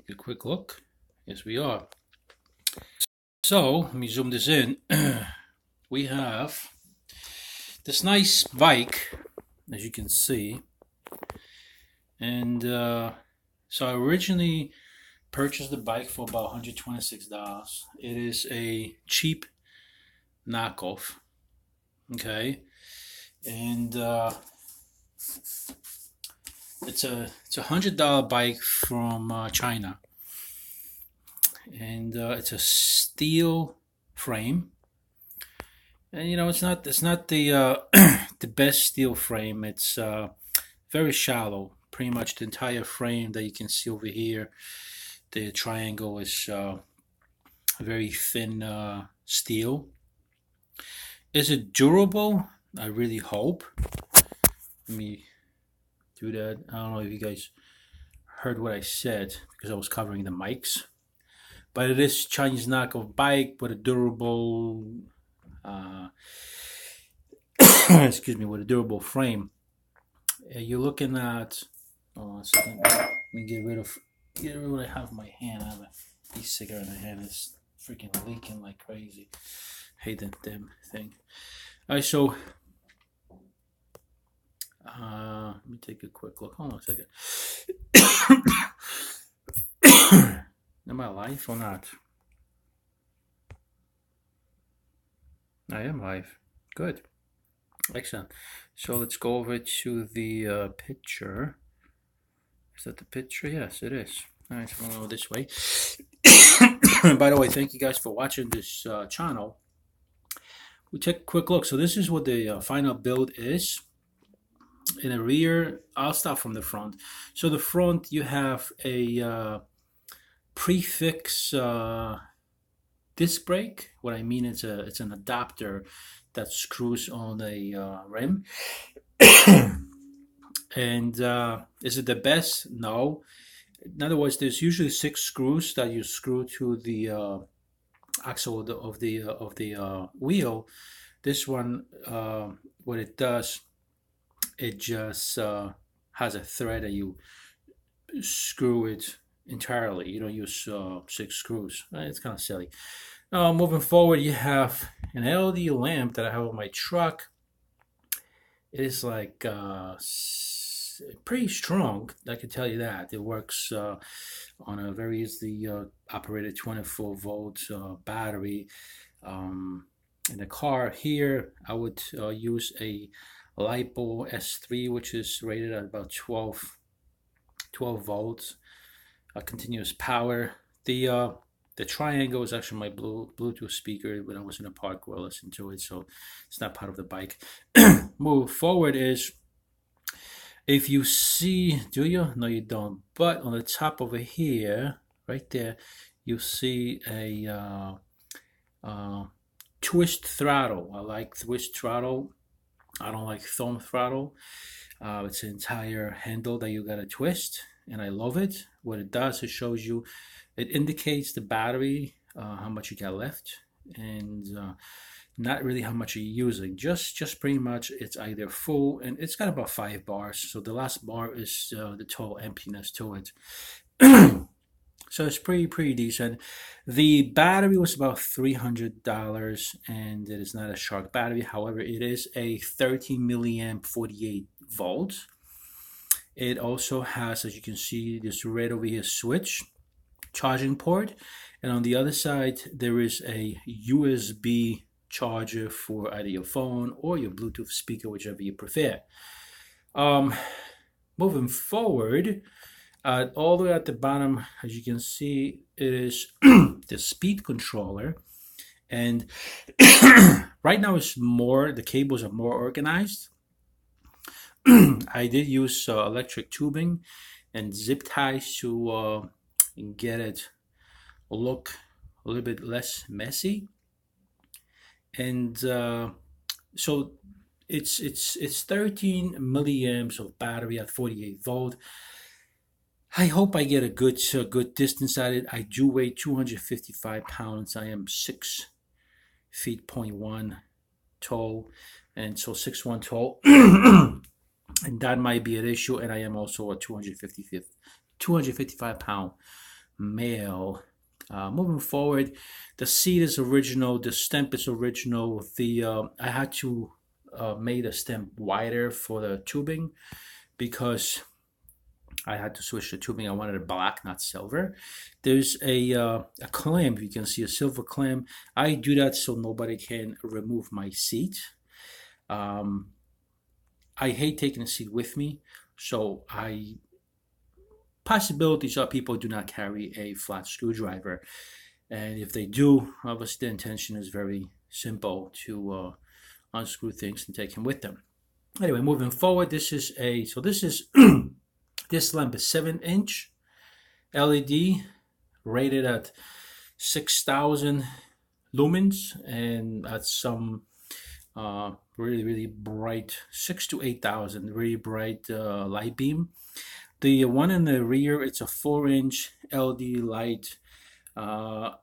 Take a quick look. Yes, we are. So let me zoom this in. We have this nice bike, as you can see, and so I originally purchased the bike for about $126. It is a cheap knockoff, okay, and it's a $100 bike from China, and it's a steel frame. And it's not the the best steel frame. It's very shallow. Pretty much the entire frame that you can see over here, the triangle is very thin steel. Is it durable? I really hope. Let me do that. I don't know if you guys heard what I said because I was covering the mics. But it is Chinese knockoff bike with a durable, excuse me, with a durable frame. You're looking at. Oh, a second. Let me get rid of what I have in my hand. I have a e-cigarette in my hand. It's freaking leaking like crazy. Hate that damn thing. All right, so let me take a quick look. Hold on a second. Am I live or not? I am live. Good. Excellent. So let's go over to the picture. Is that the picture? Yes, it is. All right, so I'm going to go this way. By the way, thank you guys for watching this channel. We take a quick look. So this is what the final build is. In the rear, I'll start from the front. So the front, you have a prefix disc brake. What I mean is it's an adapter that screws on a rim. And is it the best? No. In other words, there's usually 6 screws that you screw to the axle of the wheel. This one, what it does, it just has a thread that you screw it entirely. You don't use 6 screws. It's kind of silly. Moving forward, you have an LED lamp that I have on my truck. It is like pretty strong, I can tell you that. It works on a very easily operated 24-volt battery. In the car here, I would use a LiPo S3, which is rated at about 12 volts. Continuous power. The triangle is actually my Bluetooth speaker. When I was in a park where I listened to it, so it's not part of the bike. Move forward is, if you see, do you? No, you don't. But on the top over here, right there, you see a twist throttle. I like twist throttle. I don't like thumb throttle. It's an entire handle that you gotta twist, and I love it. What it does, it shows you, it indicates the battery, how much you got left, and not really how much you're using. Just pretty much it's either full, and it's got about 5 bars. So the last bar is the total emptiness to it. So it's pretty decent. The battery was about $300, and it is not a Shark battery. However, it is a 13 milliamp 48 volts. It also has, as you can see, this red over here switch charging port, and on the other side there is a USB charger for either your phone or your Bluetooth speaker, whichever you prefer. Moving forward, all the way at the bottom, as you can see, it is the speed controller, and right now it's the cables are more organized. I did use electric tubing and zip ties to get it look a little bit less messy. And so it's 13 milliamps of battery at 48 volt. I hope I get a good distance at it. I do weigh 255 pounds. I am 6 feet 0.1 tall, and so 6'1" tall. And that might be an issue. And I am also a 255 pound male. Moving forward, the seat is original. The stemp is original. The I had to made the stemp wider for the tubing because I had to switch the tubing. I wanted it black, not silver. There's a clamp. You can see a silver clamp. I do that so nobody can remove my seat. Um, I hate taking a seat with me, so I possibilities are people do not carry a flat screwdriver, and if they do, obviously the intention is very simple to unscrew things and take them with them. Anyway, moving forward, this is this lamp is 7-inch LED rated at 6,000 lumens and at some really bright 6 to 8,000 really bright light beam. The one in the rear, it's a 4-inch LED light. The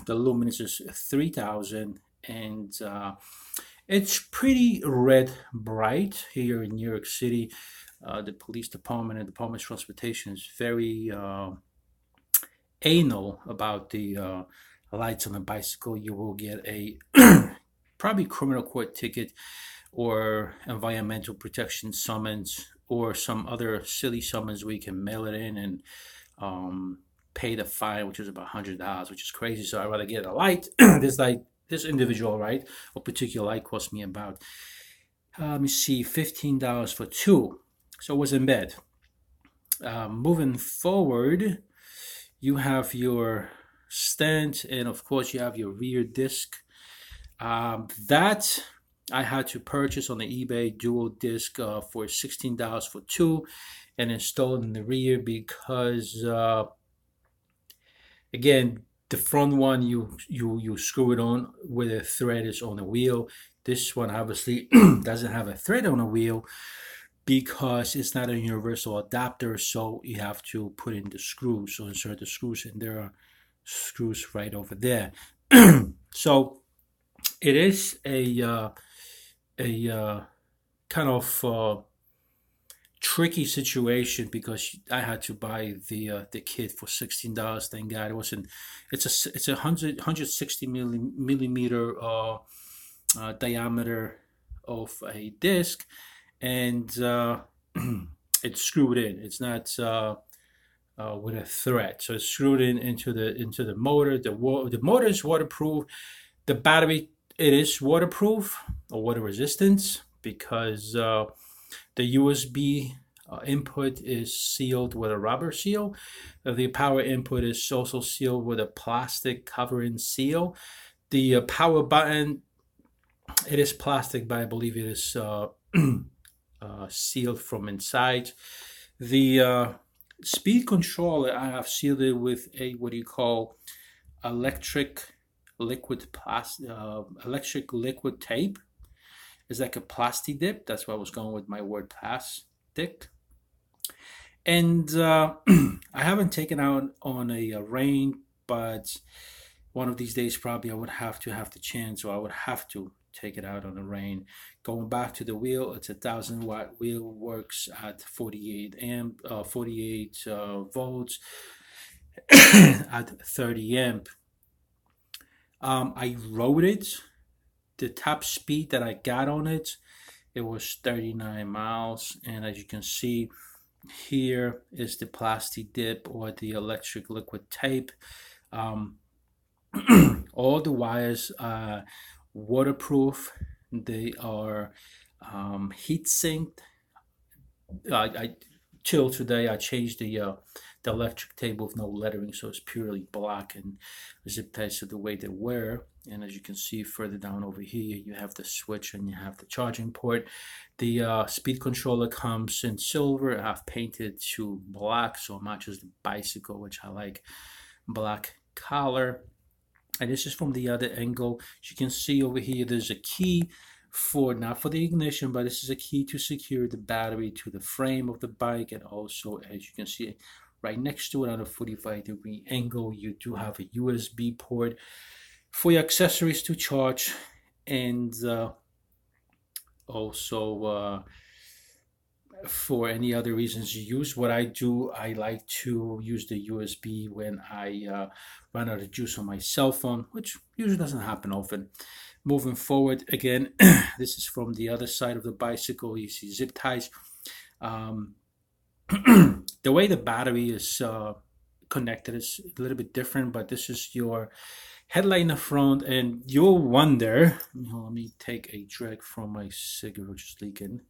luminance is 3,000, and it's pretty red bright here in New York City. The police department and Department of Transportation is very anal about the lights on a bicycle. You will get a probably criminal court ticket or environmental protection summons or some other silly summons where you can mail it in and pay the fine, which is about $100, which is crazy. So I'd rather get a light. This individual light or particular light cost me about let me see, $15 for two. So it was in bed. Moving forward, you have your stand, and of course you have your rear disc. That I had to purchase on the eBay dual disc for $16 for two, and install in the rear because again, the front one you screw it on where the thread is on the wheel. This one obviously doesn't have a thread on the wheel because it's not a universal adapter, so you have to put in the screws. So insert the screws, and there are screws right over there. So it is a kind of tricky situation because I had to buy the kit for $16. Thank God it wasn't. It's a 160 millimeter diameter of a disc, and it's screwed in. It's not with a thread, so it's screwed in into the motor. The motor is waterproof. The battery, it is waterproof or water resistant because the USB input is sealed with a rubber seal. The power input is also sealed with a plastic covering seal. The power button, it is plastic, but I believe it is sealed from inside. The speed controller, I have sealed it with a what do you call electric liquid tape. It's like a plastic dip. That's why I was going with my word plastic. And I haven't taken out on a rain, but one of these days probably I would have to have the chance, or I would have to take it out on the rain. Going back to the wheel, it's a 1,000-watt wheel, works at 48 volts at 30 amp. I rode it. The top speed that I got on it, it was 39 miles. And as you can see, here is the plastic dip or the electric liquid tape. All the wires are waterproof. They are heat sinked. Till today, I changed the electric tape with no lettering, so it's purely black and zip ties to the way they were. And as you can see further down over here, you have the switch and you have the charging port. The speed controller comes in silver. I've painted to black, so it matches the bicycle, which I like. Black color. And this is from the other angle. As you can see over here, there's a key for, not for the ignition, but this is a key to secure the battery to the frame of the bike. And also, as you can see right next to it on a 45-degree angle, you do have a USB port for your accessories to charge, and also for any other reasons you use. What I do, I like to use the USB when I run out of juice on my cell phone, which usually doesn't happen often. Moving forward, again, this is from the other side of the bicycle. You see zip ties. Um, the way the battery is connected is a little bit different, but this is your headlight in the front, and you'll wonder. Let me take a drag from my cigarette, which is leaking.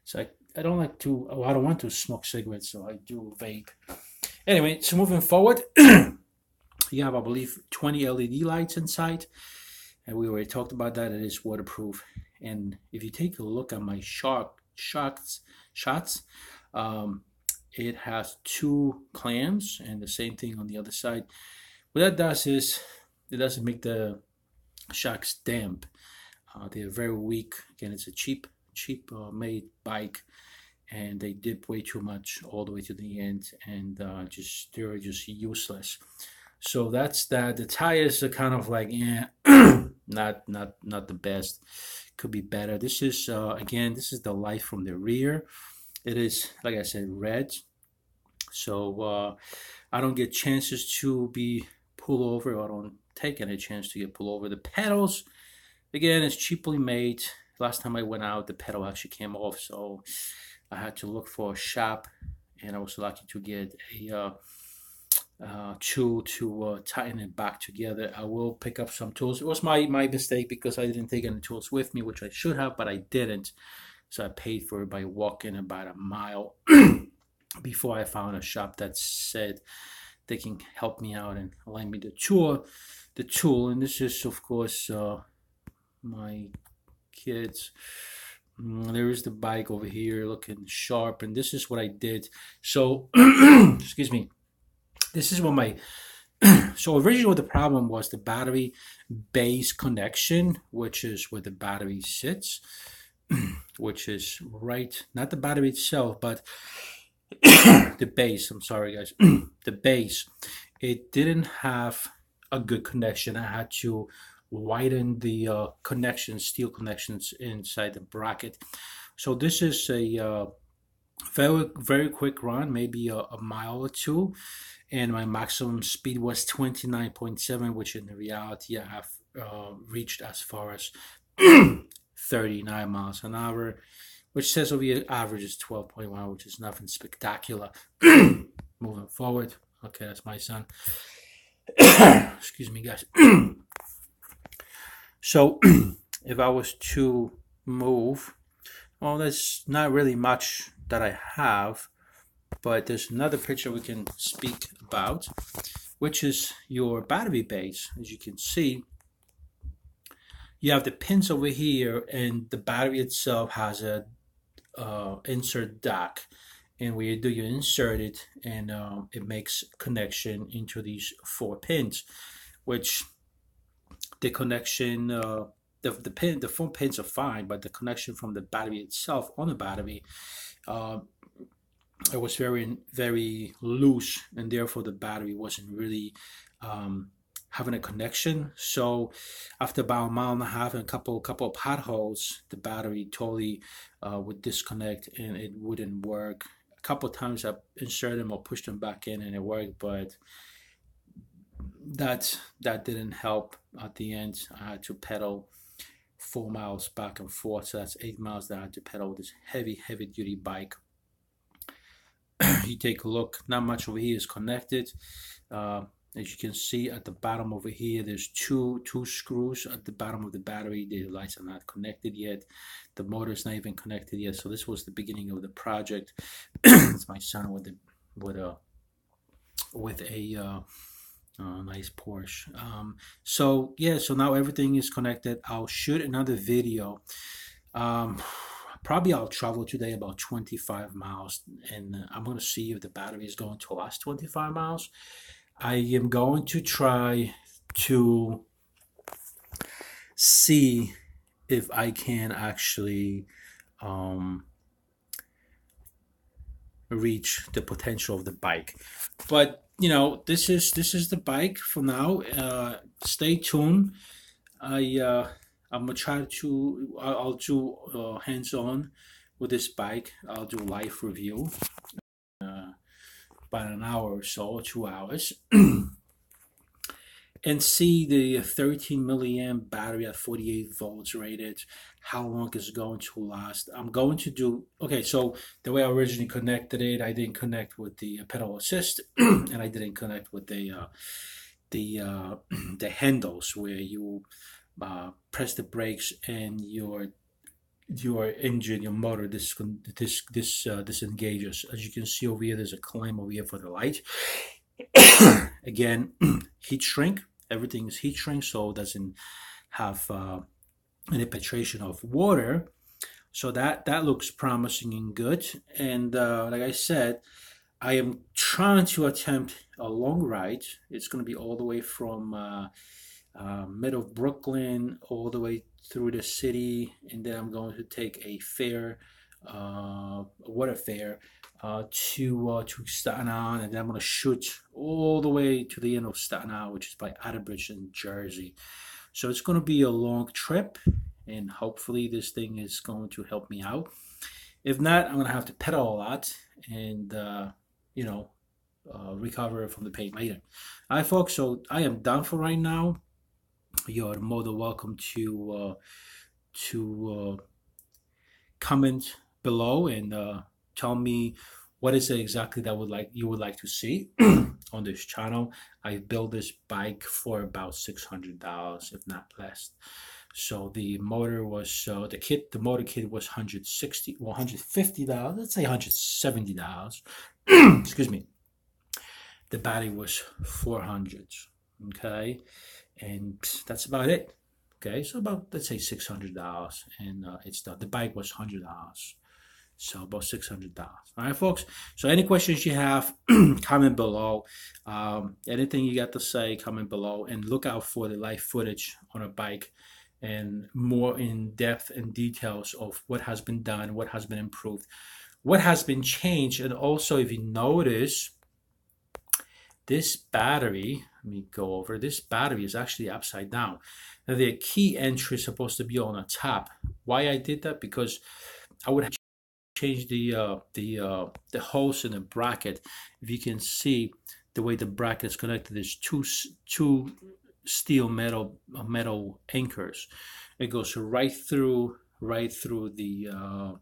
So I don't like to, oh, I don't want to smoke cigarettes, so I do vape. Anyway, so moving forward, you have, I believe, 20 LED lights inside. And we already talked about that. It is waterproof. And if you take a look at my shots, it has 2 clamps and the same thing on the other side. What that does is it doesn't make the shocks damp. They're very weak. Again, it's a cheap made bike, and they dip way too much all the way to the end, and they're just useless. So that's that. The tires are kind of like, yeah, not the best. Could be better. This is again, this is the light from the rear. It is, like I said, red. So I don't get chances to be pulled over. I don't take any chance to get pulled over. The pedals, again, it's cheaply made. Last time I went out, the pedal actually came off, so I had to look for a shop, and I was lucky to get a tool to tighten it back together. I will pick up some tools. It was my mistake because I didn't take any tools with me, which I should have, but I didn't. So I paid for it by walking about a mile before I found a shop that said they can help me out and lend me the tool. And this is, of course, my kids. There is the bike over here looking sharp, and this is what I did. So excuse me, this is what my so originally what the problem was, the battery base connection, which is where the battery sits, which is right, not the battery itself, but the base. I'm sorry, guys. The base, it didn't have a good connection. I had to widen the connections, steel connections inside the bracket. So this is a very quick run, maybe a mile or two, and my maximum speed was 29.7, which in reality I have reached as far as 39 miles an hour, which says over here average is 12.1, which is nothing spectacular. Moving forward. Okay, that's my son. Excuse me, guys. So if I was to move, well, there's not really much that I have, but there's another picture we can speak about, which is your battery base. As you can see, you have the pins over here, and the battery itself has a insert dock. And when you do, you insert it, and it makes connection into these 4 pins, which the connection, the 4 pins are fine, but the connection from the battery itself on the battery, it was very loose, and therefore the battery wasn't really having a connection. So after about a mile and a half and a couple of potholes, the battery totally would disconnect and it wouldn't work. A couple of times I inserted them or pushed them back in and it worked, but that didn't help. At the end, I had to pedal 4 miles back and forth, so that's 8 miles that I had to pedal with this heavy duty bike. You take a look, not much over here is connected. As you can see at the bottom over here, there's two screws at the bottom of the battery. The lights are not connected yet. The motor is not even connected yet. So this was the beginning of the project. It's my son with a nice Porsche. So yeah, so now everything is connected. I'll shoot another video. Probably I'll travel today about 25 miles, and I'm going to see if the battery is going to last 25 miles. I am going to try to see if I can actually reach the potential of the bike. But you know, this is the bike for now. Stay tuned. I'm gonna try to. I'll do hands-on with this bike. I'll do live review, about an hour or so, 2 hours, and see the 13 milliamp battery at 48 volts rated. How long is it going to last? I'm going to do. Okay, so the way I originally connected it, I didn't connect with the pedal assist, and I didn't connect with the the handles where you press the brakes and your engine, your motor, disengages. As you can see over here, there's a claim over here for the light. Again, heat shrink. Everything is heat shrink, so it doesn't have any penetration of water. So that looks promising and good. And like I said, I am trying to attempt a long ride. It's going to be all the way from middle of Brooklyn all the way through the city, and then I'm going to take a fare, a water fare, to Staten Island, and then I'm going to shoot all the way to the end of Staten Island, which is by Atterbridge in Jersey. So it's going to be a long trip, and hopefully this thing is going to help me out. If not, I'm going to have to pedal a lot and you know recover from the pain later. All right, folks. So I am done for right now. You're more than welcome to comment below and tell me what is it exactly that you would like to see on this channel. I built this bike for about $600, if not less. So the motor was the motor kit was $150. Let's say $170. Excuse me. The battery was 400. Okay, and that's about it. Okay, so about, let's say, $600, and it's done. The bike was $100, so about $600. All right, folks. So any questions you have, comment below. Anything you got to say, comment below, and look out for the live footage on a bike and more in depth and details of what has been done, what has been improved, what has been changed, and also if you notice, this battery, let me go over, this battery is actually upside down. Now the key entry is supposed to be on the top. Why I did that? Because I would have changed the holes in the bracket. If you can see the way the bracket is connected, there's two steel metal anchors. It goes right through the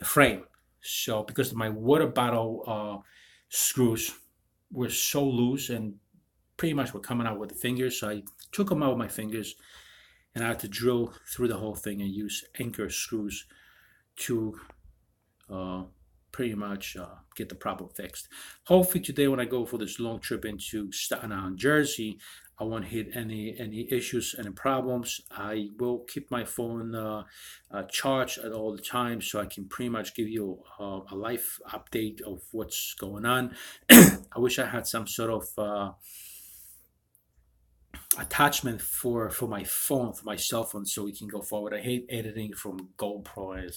frame. So because my water bottle screws were so loose and pretty much were coming out with the fingers, so I took them out with my fingers, and I had to drill through the whole thing and use anchor screws to pretty much get the problem fixed. Hopefully today when I go for this long trip into Staten Island, Jersey, I won't hit any issues, any problems. I will keep my phone charged at all the time, so I can pretty much give you a live update of what's going on. I wish I had some sort of attachment for my phone, for my cell phone, so we can go forward. I hate editing from GoPro.